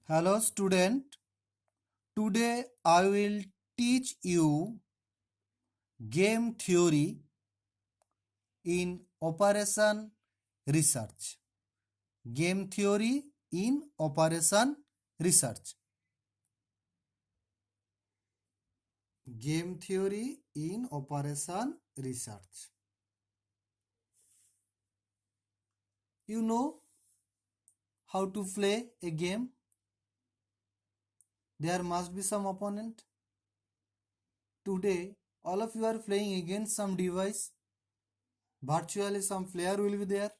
Hello student, today I will teach you game theory in operation research. Game theory in operation research. Game theory in operation research. You know how to play a game? There must be some opponent. Today all of you are playing against some device. Virtually some player will be there,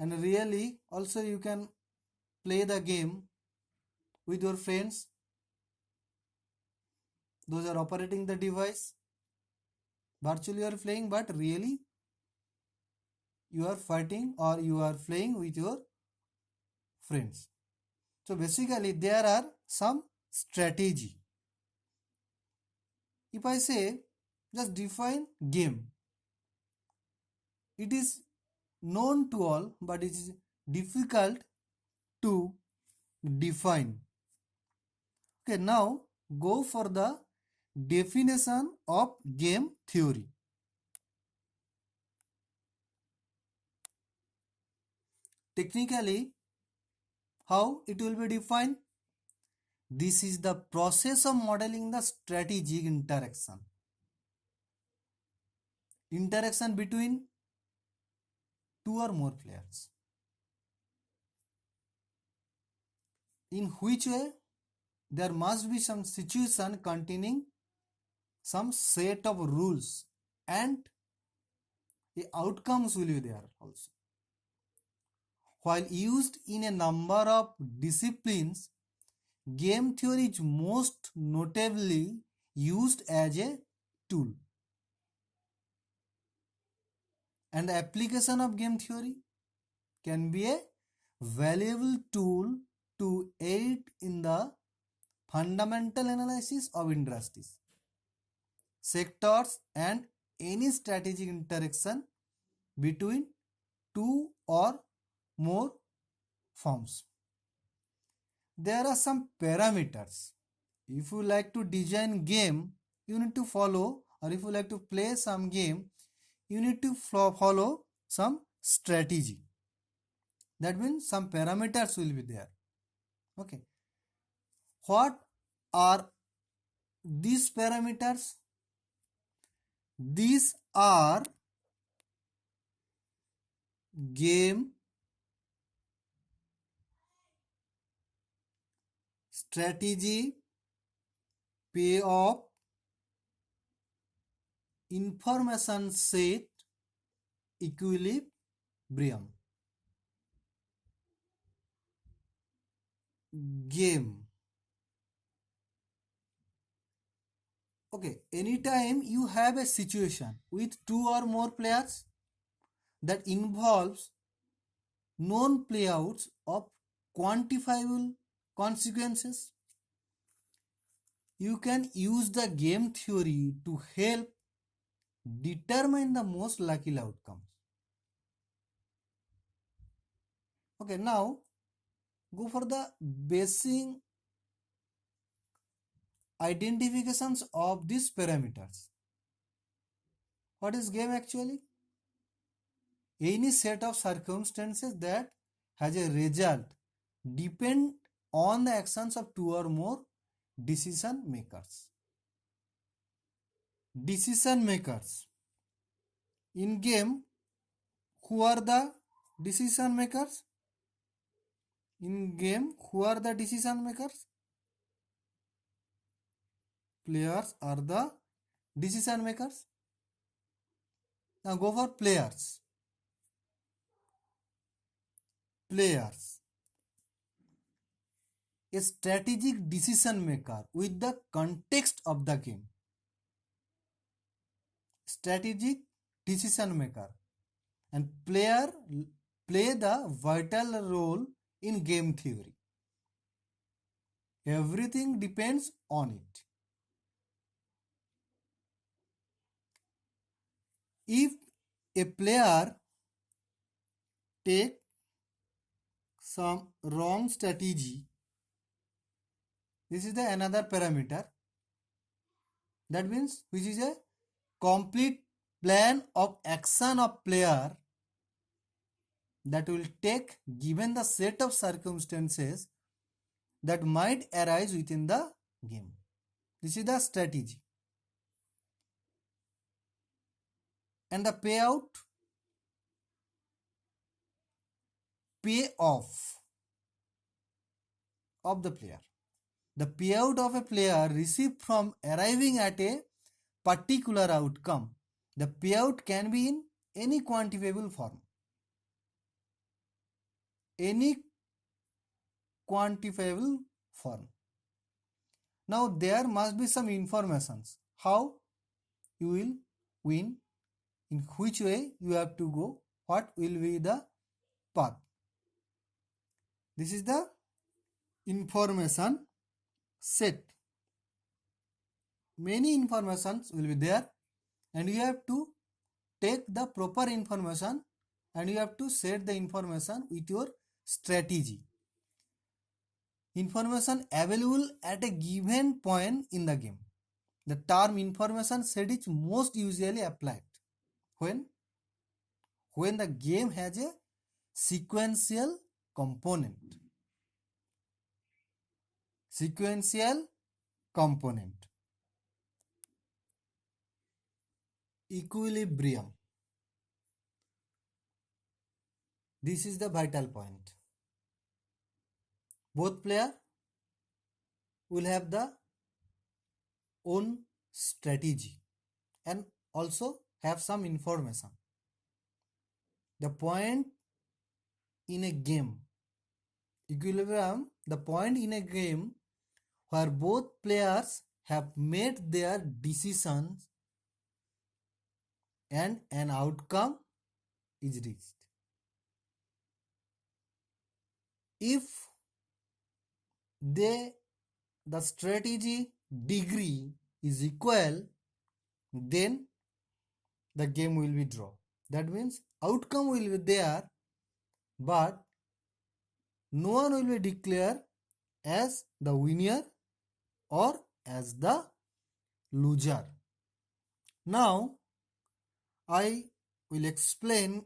and really also you can play the game with your friends. Those are operating the device. Virtually you are playing, but really you are fighting or you are playing with your friends. So basically there are some strategy. If I say just define game, it is known to all, but it is difficult to define. Okay, now go for the definition of game theory. Technically, how it will be defined? This is the process of modeling the strategic interaction between two or more players. In which way? There must be some situation containing some set of rules and the outcomes will be there also. While used in a number of disciplines, game theory is most notably used as a tool. And the application of game theory can be a valuable tool to aid in the fundamental analysis of industries, sectors, and any strategic interaction between two or more firms. There are some parameters. If you like to design game, you need to follow, or if you like to play some game, you need to follow some strategy. That means some parameters will be there. Okay. What are these parameters? These are game strategy, payoff, information set, equilibrium. Game. Okay, anytime you have a situation with two or more players that involves known playouts of quantifiable consequences, you can use the game theory to help determine the most likely outcomes. Okay, now go for the basic identifications of these parameters. What is game actually? Any set of circumstances that has a result depend on the actions of two or more decision makers. Decision makers. In game, who are the decision makers? In game, who are the decision makers? Players are the decision makers. Now go for players. Players. A strategic decision maker with the context of the game. Strategic decision maker, and player play the vital role in game theory. Everything depends on it. If a player take some wrong strategy This is the another parameter. That means which is a complete plan of action of player that will take given the set of circumstances that might arise within the game. This is the strategy. And the payoff of the player. The payout of a player received from arriving at a particular outcome. The payout can be in any quantifiable form. Any quantifiable form. Now there must be some informations. How you will win, in which way you have to go, what will be the path. This is the information set. Many informations will be there and you have to take the proper information and you have to set the information with your strategy. Information available at a given point in the game. The term information set is most usually applied when the game has a sequential component. Sequential component. Equilibrium. This is the vital point. Both players will have the own strategy and also have some information. The point in a game, equilibrium, the point in a game where both players have made their decisions and an outcome is reached. If the strategy degree is equal, then the game will be draw. That means outcome will be there, but no one will be declared as the winner or as the loser. Now I will explain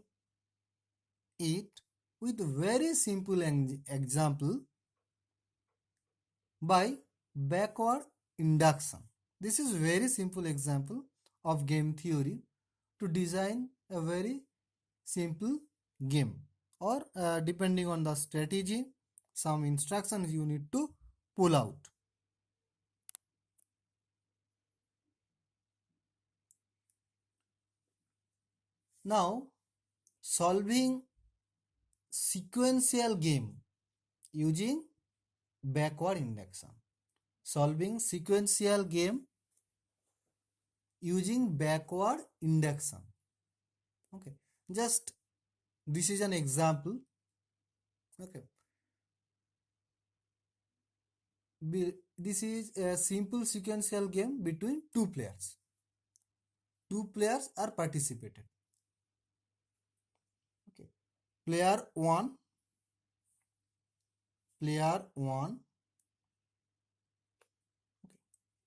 it with a very simple example by backward induction. This is very simple example of game theory to design a very simple game, or depending on the strategy, some instructions you need to pull out. Now solving sequential game using backward induction. Solving sequential game using backward induction. Okay, just this is an example. Okay, this is a simple sequential game between two players. Two players are participated. Okay, player 1, okay,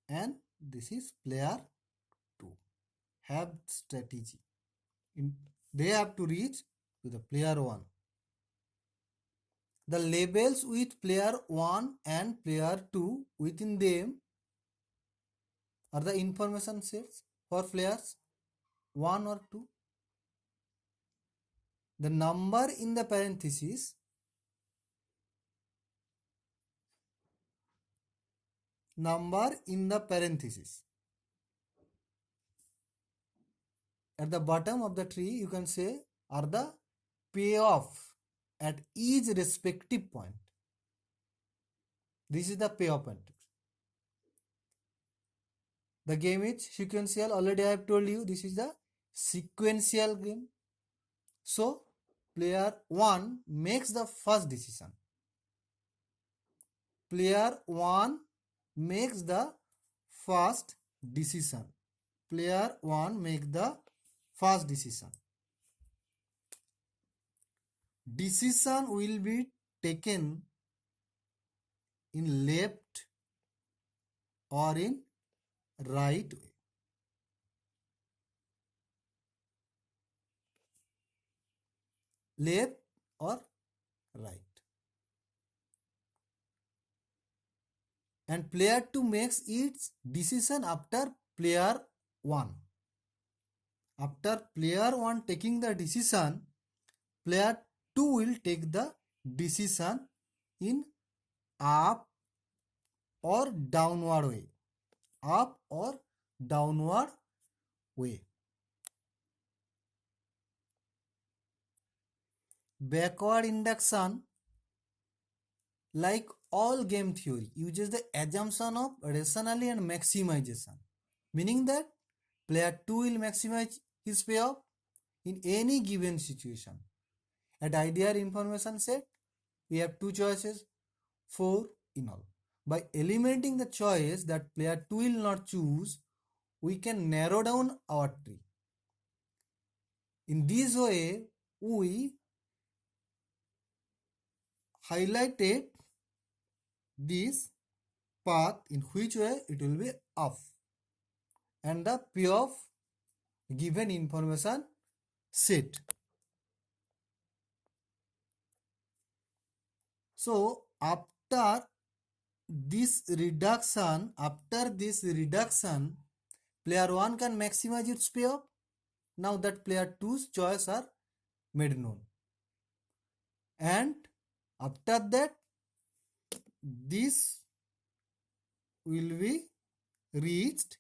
and this is player 2. Have strategy. They have to reach to the player 1. The labels with player 1 and player 2 within them are the information sets for players 1 or 2. The number in the parenthesis at the bottom of the tree, you can say, are the payoff at each respective point. This is the payoff matrix. The game is sequential. Already I have told you this is the sequential game. So player 1 makes the first decision. Player 1 makes the first decision. Player 1 makes the first decision. Decision will be taken in left or in right way. Left or right. And player 2 makes its decision after player 1. After player 1 taking the decision, player 2 will take the decision in up or downward way. Up or downward way. Backward induction, like all game theory, uses the assumption of rationality and maximization, meaning that player 2 will maximize his payoff in any given situation. At ideal information set, we have two choices, 4 in all. By eliminating the choice that player 2 will not choose, we can narrow down our tree. In this way, we highlighted this path in which way it will be up and the payoff given information set. So after this reduction, player 1 can maximize its payoff. Now that player 2's choice are made known. And after that, this will be reached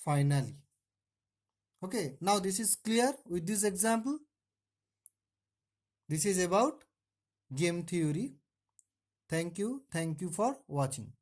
finally. Okay, now this is clear with this example. This is about game theory. Thank you for watching.